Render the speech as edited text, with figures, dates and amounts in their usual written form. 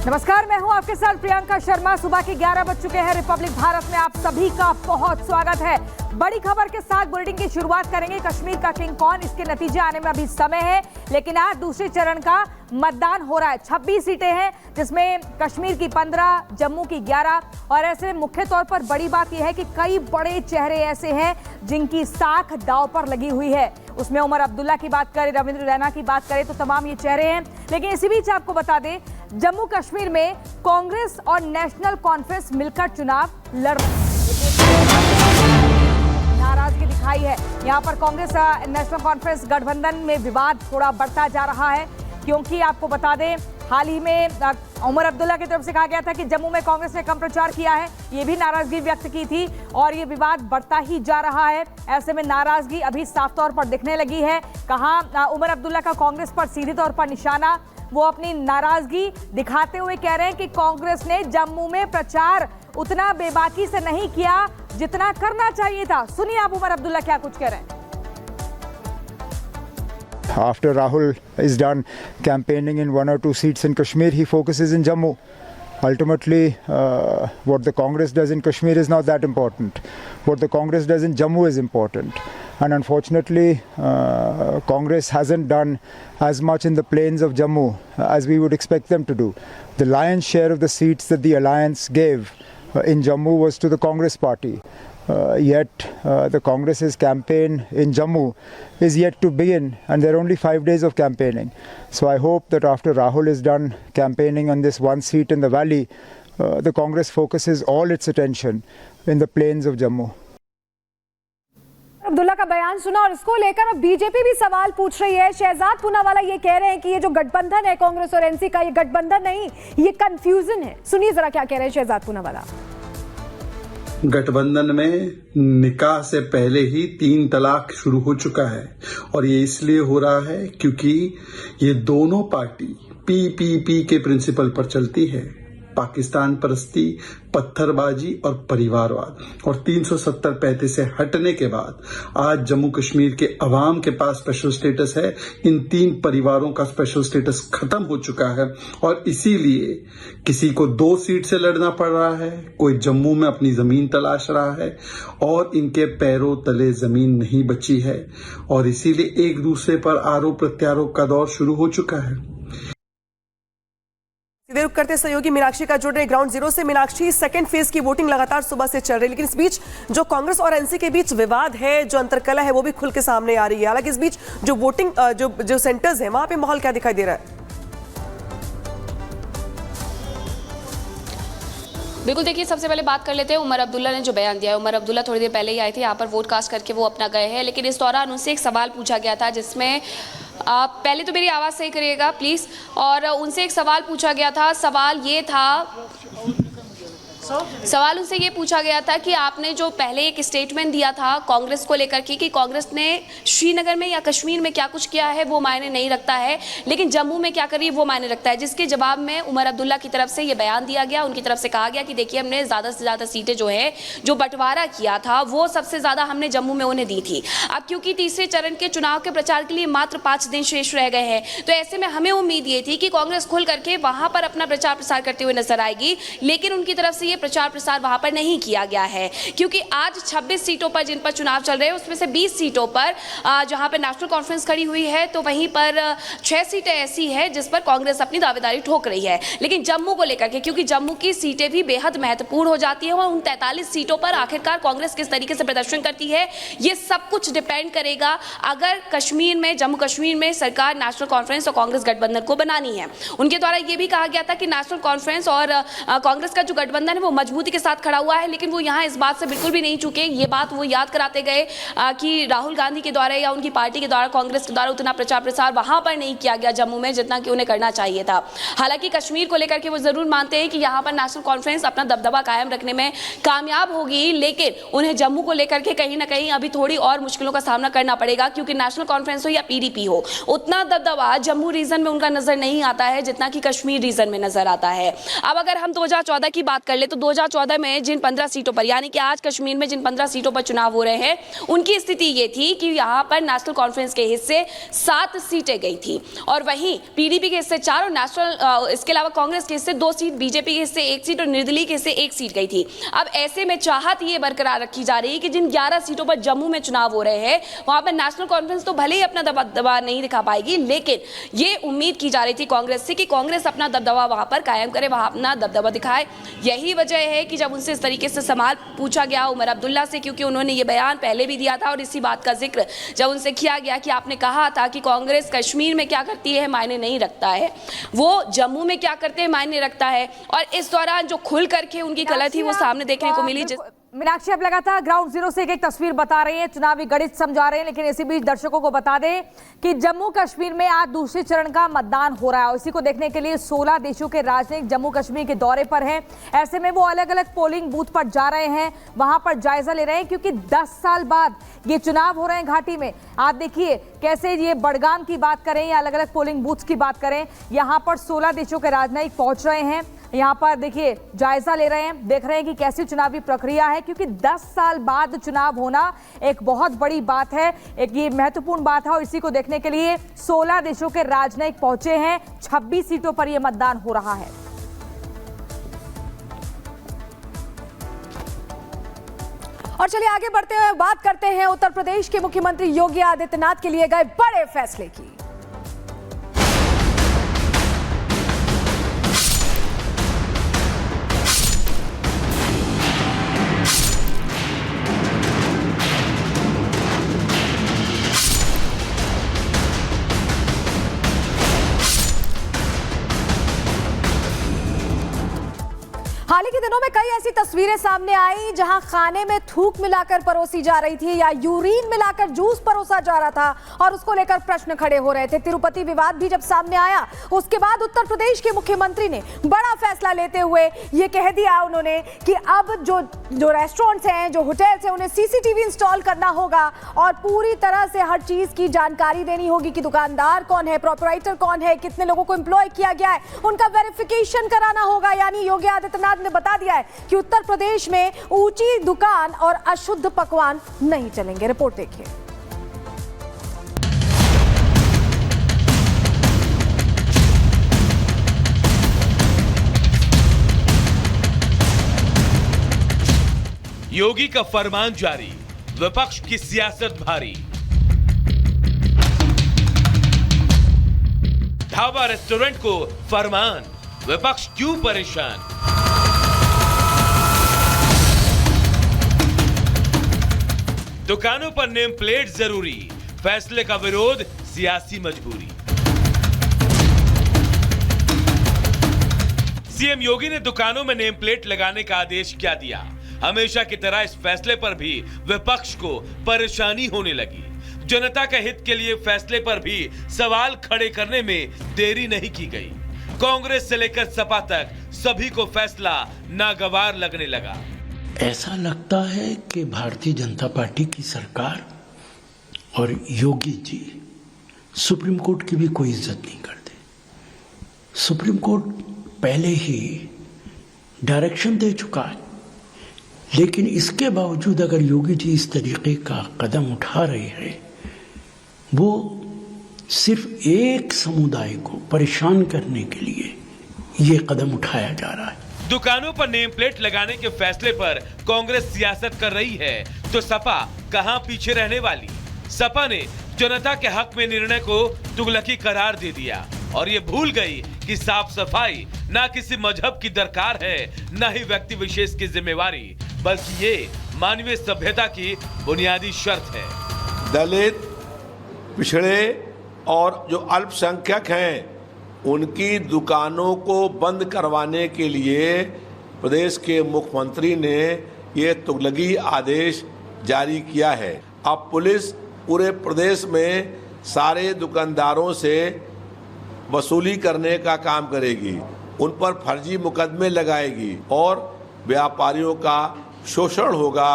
नमस्कार, मैं हूं आपके साथ प्रियंका शर्मा। सुबह के 11 बज चुके हैं। रिपब्लिक भारत में आप सभी का बहुत स्वागत है। बड़ी खबर के साथ बुलेटिन की शुरुआत करेंगे। कश्मीर का किंग कौन, इसके नतीजे आने में अभी समय है, लेकिन आज दूसरे चरण का मतदान हो रहा है। 26 सीटें हैं, जिसमें कश्मीर की 15, जम्मू की 11। और ऐसे में मुख्य तौर पर बड़ी बात यह है कि कई बड़े चेहरे ऐसे हैं जिनकी साख दांव पर लगी हुई है। उसमें उमर अब्दुल्ला की बात करें, रविंद्र रैना की बात करें, तो तमाम ये चेहरे हैं। लेकिन इसी बीच आपको बता दें, जम्मू कश्मीर में कांग्रेस और नेशनल कॉन्फ्रेंस मिलकर चुनाव लड़ रहे हैं। नाराजगी दिखाई है यहाँ पर। कांग्रेस नेशनल कॉन्फ्रेंस गठबंधन में विवाद थोड़ा बढ़ता जा रहा है, क्योंकि आपको बता दें हाल ही में उमर अब्दुल्ला की तरफ से कहा गया था कि जम्मू में कांग्रेस ने कम प्रचार किया है। ये भी नाराजगी व्यक्त की थी और ये विवाद बढ़ता ही जा रहा है। ऐसे में नाराजगी अभी साफ तौर पर दिखने लगी है। कहाँ उमर अब्दुल्ला का कांग्रेस पर सीधे तौर पर निशाना। वो अपनी नाराजगी दिखाते हुए कह रहे हैं कि कांग्रेस ने जम्मू में प्रचार उतना बेबाकी से नहीं किया जितना करना चाहिए था। सुनिए आप उमर अब्दुल्ला क्या कुछ कह रहे हैं। After Rahul is done campaigning in 1 or 2 seats in Kashmir, he focuses in Jammu. Ultimately, what the Congress does in Kashmir is not that important. What the Congress does in Jammu is important. And unfortunately, Congress hasn't done as much in the plains of Jammu as we would expect them to do. The lion's share of the seats that the alliance gave in Jammu was to the Congress party. Yet the Congress's campaign in Jammu is yet to begin, and there are only 5 days of campaigning. So I hope that after Rahul is done campaigning on this one seat in the valley, the Congress focuses all its attention in the plains of Jammu. Abdullah का बयान सुना और इसको लेकर अब BJP भी सवाल पूछ रही है। शहजाद पूनावाला ये कह रहे हैं कि ये जो गठबंधन है कांग्रेस और एनसी का, ये गठबंधन नहीं, ये कंफ्यूजन है। सुनिए जरा क्या कह रहे हैं शहजाद पूनावाला। गठबंधन में निकाह से पहले ही 3 तलाक शुरू हो चुका है और ये इसलिए हो रहा है क्योंकि ये दोनों पार्टी पीपीपी के प्रिंसिपल पर चलती है। पाकिस्तान परस्ती, पत्थरबाजी और परिवारवाद। और 370 से हटने के बाद आज जम्मू कश्मीर के अवाम के पास स्पेशल स्टेटस है। इन 3 परिवारों का स्पेशल स्टेटस खत्म हो चुका है और इसीलिए किसी को 2 सीट से लड़ना पड़ रहा है, कोई जम्मू में अपनी जमीन तलाश रहा है और इनके पैरों तले जमीन नहीं बची है और इसीलिए एक दूसरे पर आरोप प्रत्यारोप का दौर शुरू हो चुका है। रुक करते सहयोगी मीनाक्षी का जुड़ रहे ग्राउंड जीरो से। मीनाक्षी, सेकंड फेज की वोटिंग लगातार सुबह से चल रही है, लेकिन इस बीच जो कांग्रेस और एनसी के बीच विवाद है, जो अंतरकलह है, वो भी खुल के सामने आ रही है। हालांकि इस बीच जो वोटिंग जो सेंटर्स हैं, वहां पे माहौल क्या दिखाई दे रहा है? बिल्कुल, देखिए सबसे पहले बात कर लेते हैं उमर अब्दुल्ला ने जो बयान दिया है। उमर अब्दुल्ला थोड़ी देर पहले ही आए थे यहाँ पर, वोट कास्ट करके वो अपना गए हैं, लेकिन इस दौरान उनसे एक सवाल पूछा गया था जिसमें पहले तो मेरी आवाज़ सही करिएगा प्लीज़। और उनसे एक सवाल पूछा गया था। सवाल ये था, सवाल उनसे ये पूछा गया था कि आपने जो पहले एक स्टेटमेंट दिया था कांग्रेस को लेकर कि कांग्रेस ने श्रीनगर में या कश्मीर में क्या कुछ किया है वो मायने नहीं रखता है, लेकिन जम्मू में क्या करी वो मायने रखता है। जिसके जवाब में उमर अब्दुल्ला की तरफ से ये बयान दिया गया। उनकी तरफ से कहा गया कि देखिए, हमने ज़्यादा से ज़्यादा सीटें जो है जो बंटवारा किया था वो सबसे ज़्यादा हमने जम्मू में उन्हें दी थी। अब क्योंकि तीसरे चरण के चुनाव के प्रचार के लिए मात्र 5 दिन शेष रह गए हैं, तो ऐसे में हमें उम्मीद ये थी कि कांग्रेस खुल करके वहां पर अपना प्रचार प्रसार करते हुए नजर आएगी, लेकिन उनकी तरफ से प्रचार प्रसार वहां पर नहीं किया गया है। क्योंकि आज 26 सीटों पर जिन पर चुनाव चल रहे हैं, उसमें से 20 सीटों पर जहां पर नेशनल कॉन्फ्रेंस खड़ी हुई है, तो वहीं पर 6 सीटें ऐसी है जिस पर कांग्रेस अपनी दावेदारी ठोक रही है। लेकिन जम्मू को लेकर के, क्योंकि जम्मू की सीटें भी बेहद महत्वपूर्ण हो जाती है और उन 43 सीटों पर आखिरकार कांग्रेस किस तरीके से प्रदर्शन करती है, ये सब कुछ डिपेंड करेगा। अगर कश्मीर में, जम्मू कश्मीर में सरकार नेशनल कॉन्फ्रेंस और कांग्रेस गठबंधन को बनानी है, उनके द्वारा यह भी कहा गया था कि नेशनल कॉन्फ्रेंस और कांग्रेस का जो गठबंधन है वो मजबूती के साथ खड़ा हुआ है, लेकिन वो यहाँ इस बात से बिल्कुल भी नहीं चूके। ये बात वो याद कराते गए कि राहुल गांधी के द्वारा या उनकी पार्टी के द्वारा, कांग्रेस के द्वारा उतना प्रचार प्रसार वहां पर नहीं किया गया जम्मू में जितना कि उन्हें करना चाहिए था। हालांकि कश्मीर को लेकर के वो जरूर मानते हैं कि यहाँ पर नेशनल कॉन्फ्रेंस अपना दबदबा कायम रखने में कामयाब होगी, लेकिन उन्हें जम्मू को लेकर के कहीं ना कहीं अभी थोड़ी और मुश्किलों का सामना करना पड़ेगा, क्योंकि नेशनल कॉन्फ्रेंस हो या पीडीपी हो, उतना दबदबा जम्मू रीजन में उनका नजर नहीं आता है जितना कि कश्मीर रीजन में नजर आता है। अब अगर हम 2014 की बात कर ले तो 2014 में जिन 15 सीटों पर, यानी कि आज कश्मीर में जिन 15 सीटों पर चुनाव हो रहे हैं, उनकी स्थिति ये थी कि यहाँ पर नेशनल कॉन्फ्रेंस के हिस्से 7 सीटें गई थी और वहीं पीडीपी के हिस्से 4 और नेशनल इसके अलावा कांग्रेस के हिस्से 2 सीट, बीजेपी के हिस्से 1 सीट और निर्दलीय के हिस्से 1 सीट गई थी। अब ऐसे में चाहत ये बरकरार रखी जा रही है कि जिन 11 सीटों पर जम्मू में चुनाव हो रहे हैं, वहां पर नेशनल कॉन्फ्रेंस तो भले ही अपना दबदबा नहीं दिखा पाएगी, लेकिन ये उम्मीद की जा रही थी कांग्रेस से कि कांग्रेस अपना दबदबा वहां पर कायम करे, वहां अपना दबदबा दिखाए। यही वजह है कि जब उनसे इस तरीके से सवाल पूछा गया उमर अब्दुल्ला से, क्योंकि उन्होंने ये बयान पहले भी दिया था और इसी बात का जिक्र जब उनसे किया गया कि आपने कहा था कि कांग्रेस कश्मीर में क्या करती है मायने नहीं रखता है, वो जम्मू में क्या करते हैं मायने रखता है। और इस दौरान जो खुल करके उनकी गलत थी वो सामने देखने को मिली। मीनाक्षी, अब लगातार ग्राउंड जीरो से एक तस्वीर बता रही है, चुनावी गणित समझा रहे हैं, लेकिन इसी बीच दर्शकों को बता दें कि जम्मू कश्मीर में आज दूसरे चरण का मतदान हो रहा है और इसी को देखने के लिए 16 देशों के राजनयिक जम्मू कश्मीर के दौरे पर हैं। ऐसे में वो अलग अलग पोलिंग बूथ पर जा रहे हैं, वहां पर जायजा ले रहे हैं, क्योंकि 10 साल बाद ये चुनाव हो रहे हैं घाटी में। आप देखिए कैसे ये बड़गाम की बात करें या अलग अलग पोलिंग बूथ की बात करें, यहाँ पर 16 देशों के राजनयिक पहुंच रहे हैं, यहाँ पर देखिए जायजा ले रहे हैं, देख रहे हैं कि कैसी चुनावी प्रक्रिया है, क्योंकि 10 साल बाद चुनाव होना एक बहुत बड़ी बात है, एक ये महत्वपूर्ण बात है और इसी को देखने के लिए 16 देशों के राजनयिक पहुंचे हैं। 26 सीटों पर यह मतदान हो रहा है। और चलिए आगे बढ़ते हुए बात करते हैं उत्तर प्रदेश के मुख्यमंत्री योगी आदित्यनाथ के लिए गए बड़े फैसले की। हाल ही के दिनों में कई ऐसी तस्वीरें सामने आई जहां खाने में थूक मिलाकर परोसी जा रही थी या यूरिन मिलाकर जूस परोसा जा रहा था और उसको लेकर प्रश्न खड़े हो रहे थे। तिरुपति विवाद भी जब सामने आया, उसके बाद उत्तर प्रदेश के मुख्यमंत्री ने बड़ा फैसला लेते हुए ये कह दिया उन्होंने कि अब जो रेस्टोरेंट्स हैं, जो होटल्स हैं, उन्हें सीसीटीवी इंस्टॉल करना होगा और पूरी तरह से हर चीज की जानकारी देनी होगी कि दुकानदार कौन है, प्रोपराइटर कौन है, कितने लोगों को एम्प्लॉय किया गया है, उनका वेरिफिकेशन कराना होगा। यानी योगी आदित्यनाथ ने बता दिया है कि उत्तर प्रदेश में ऊंची दुकान और अशुद्ध पकवान नहीं चलेंगे। रिपोर्ट देखिए। योगी का फरमान जारी, विपक्ष की सियासत भारी। ढाबा रेस्टोरेंट को फरमान, विपक्ष क्यों परेशान। दुकानों पर नेम प्लेट जरूरी, फैसले का विरोध सियासी मजबूरी। सीएम योगी ने दुकानों में नेम प्लेट लगाने का आदेश क्या दिया। हमेशा की तरह इस फैसले पर भी विपक्ष को परेशानी होने लगी। जनता के हित के लिए फैसले पर भी सवाल खड़े करने में देरी नहीं की गई। कांग्रेस से लेकर सपा तक सभी को फैसला नागवार लगने लगा। ऐसा लगता है कि भारतीय जनता पार्टी की सरकार और योगी जी सुप्रीम कोर्ट की भी कोई इज्जत नहीं करते। सुप्रीम कोर्ट पहले ही डायरेक्शन दे चुका है, लेकिन इसके बावजूद अगर योगी जी इस तरीके का कदम उठा रहे हैं, वो सिर्फ एक समुदाय को परेशान करने के लिए ये कदम उठाया जा रहा है। दुकानों पर नेम प्लेट लगाने के फैसले पर कांग्रेस सियासत कर रही है तो सपा कहां पीछे रहने वाली। सपा ने जनता के हक में निर्णय को तुगलकी करार दे दिया और ये भूल गई कि साफ सफाई ना किसी मजहब की दरकार है, ना ही व्यक्ति विशेष की जिम्मेवारी, बल्कि ये मानवीय सभ्यता की बुनियादी शर्त है। दलित, पिछड़े और जो अल्पसंख्यक हैं, उनकी दुकानों को बंद करवाने के लिए प्रदेश के मुख्यमंत्री ने ये तुगलकी आदेश जारी किया है। अब पुलिस पूरे प्रदेश में सारे दुकानदारों से वसूली करने का काम करेगी, उन पर फर्जी मुकदमे लगाएगी और व्यापारियों का शोषण होगा।